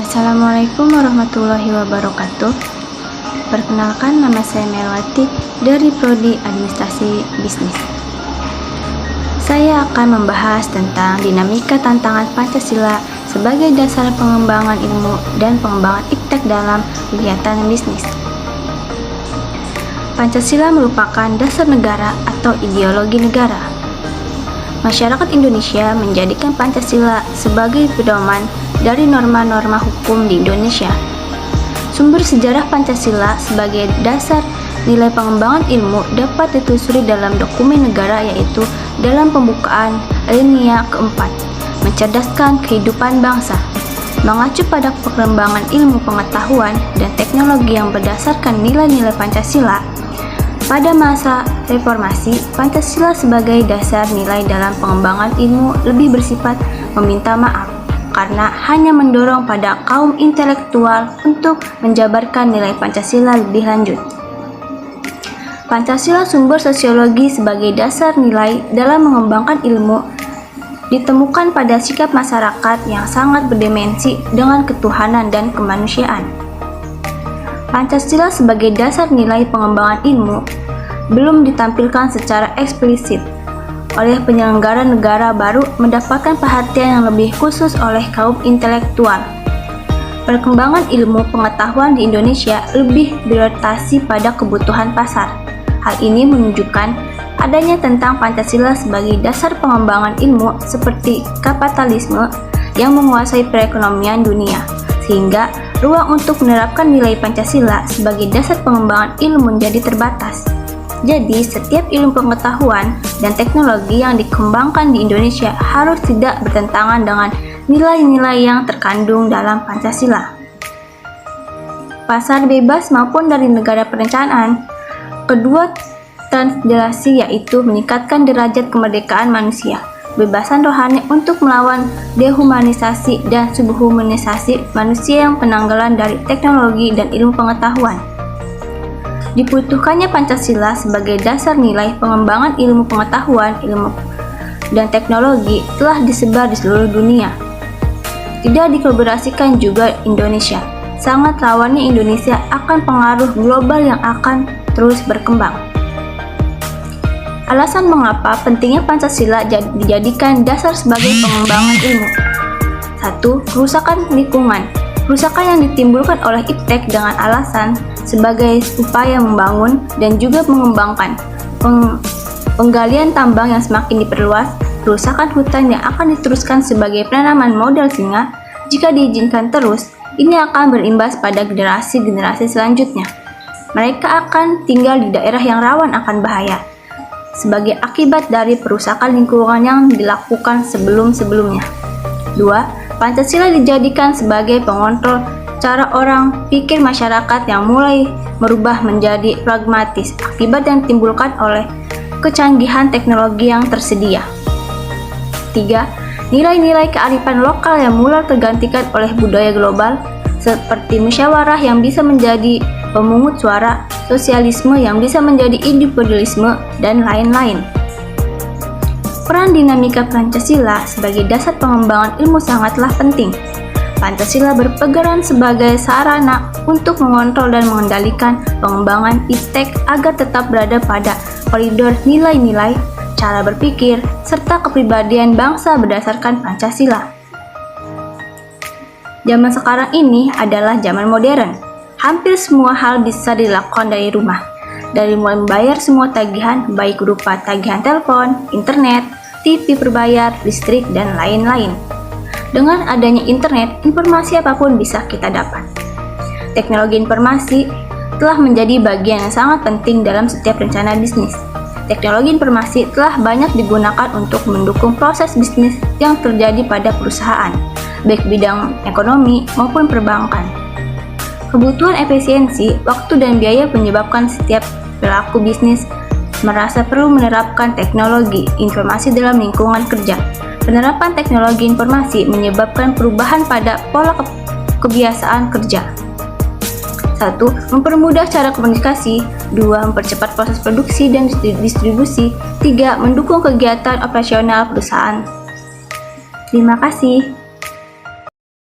Assalamualaikum warahmatullahi wabarakatuh. Perkenalkan, nama saya Melwati dari Prodi Administrasi Bisnis. Saya akan membahas tentang dinamika tantangan Pancasila sebagai dasar pengembangan ilmu dan pengembangan iptek dalam kegiatan bisnis. Pancasila merupakan dasar negara atau ideologi negara. Masyarakat Indonesia menjadikan Pancasila sebagai pedoman dari norma-norma hukum di Indonesia. Sumber sejarah Pancasila sebagai dasar nilai pengembangan ilmu dapat ditelusuri dalam dokumen negara, yaitu dalam pembukaan alinea keempat, mencerdaskan kehidupan bangsa. Mengacu pada pengembangan ilmu pengetahuan dan teknologi yang berdasarkan nilai-nilai Pancasila, pada masa reformasi, Pancasila sebagai dasar nilai dalam pengembangan ilmu lebih bersifat meminta maaf, karena hanya mendorong pada kaum intelektual untuk menjabarkan nilai Pancasila lebih lanjut. Pancasila sumber sosiologi sebagai dasar nilai dalam mengembangkan ilmu ditemukan pada sikap masyarakat yang sangat berdimensi dengan ketuhanan dan kemanusiaan. Pancasila sebagai dasar nilai pengembangan ilmu belum ditampilkan secara eksplisit oleh penyelenggara negara, baru mendapatkan perhatian yang lebih khusus oleh kaum intelektual. Perkembangan ilmu pengetahuan di Indonesia lebih berorientasi pada kebutuhan pasar. Hal ini menunjukkan adanya tentang Pancasila sebagai dasar pengembangan ilmu seperti kapitalisme yang menguasai perekonomian dunia, sehingga ruang untuk menerapkan nilai Pancasila sebagai dasar pengembangan ilmu menjadi terbatas. Jadi, setiap ilmu pengetahuan dan teknologi yang dikembangkan di Indonesia harus tidak bertentangan dengan nilai-nilai yang terkandung dalam Pancasila. Pasar bebas maupun dari negara perencanaan. Kedua transgresi yaitu meningkatkan derajat kemerdekaan manusia, kebebasan rohani untuk melawan dehumanisasi dan subhumanisasi manusia yang penanggalan dari teknologi dan ilmu pengetahuan. Dibutuhkannya Pancasila sebagai dasar nilai pengembangan ilmu pengetahuan, ilmu dan teknologi telah disebar di seluruh dunia. Tidak dikolaborasikan juga Indonesia. Sangat rawannya Indonesia akan pengaruh global yang akan terus berkembang. Alasan mengapa pentingnya Pancasila dijadikan dasar sebagai pengembangan ilmu. 1. Kerusakan lingkungan. Kerusakan yang ditimbulkan oleh iptek dengan alasan sebagai upaya membangun dan juga mengembangkan penggalian tambang yang semakin diperluas, kerusakan hutan yang akan diteruskan sebagai penanaman modal singa. Jika diizinkan terus, ini akan berimbas pada generasi-generasi selanjutnya. Mereka akan tinggal di daerah yang rawan akan bahaya sebagai akibat dari perusakan lingkungan yang dilakukan sebelum-sebelumnya. 2. Pancasila dijadikan sebagai pengontrol cara orang pikir masyarakat yang mulai merubah menjadi pragmatis akibat yang ditimbulkan oleh kecanggihan teknologi yang tersedia. 3. Nilai-nilai kearifan lokal yang mulai tergantikan oleh budaya global seperti musyawarah yang bisa menjadi pemungut suara, sosialisme yang bisa menjadi individualisme, dan lain-lain. Peran dinamika Pancasila sebagai dasar pengembangan ilmu sangatlah penting. Pancasila berperan sebagai sarana untuk mengontrol dan mengendalikan pengembangan iptek agar tetap berada pada koridor nilai-nilai, cara berpikir, serta kepribadian bangsa berdasarkan Pancasila. Zaman sekarang ini adalah zaman modern. Hampir semua hal bisa dilakukan dari rumah. Dari mulai membayar semua tagihan, baik berupa tagihan telepon, internet, TV berbayar, listrik, dan lain-lain. Dengan adanya internet, informasi apapun bisa kita dapat. Teknologi informasi telah menjadi bagian yang sangat penting dalam setiap rencana bisnis. Teknologi informasi telah banyak digunakan untuk mendukung proses bisnis yang terjadi pada perusahaan, baik bidang ekonomi maupun perbankan. Kebutuhan efisiensi, waktu, dan biaya menyebabkan setiap pelaku bisnis merasa perlu menerapkan teknologi informasi dalam lingkungan kerja. Penerapan teknologi informasi menyebabkan perubahan pada pola kebiasaan kerja. 1. Mempermudah cara komunikasi. 2. Mempercepat proses produksi dan distribusi. 3. Mendukung kegiatan operasional perusahaan. Terima kasih.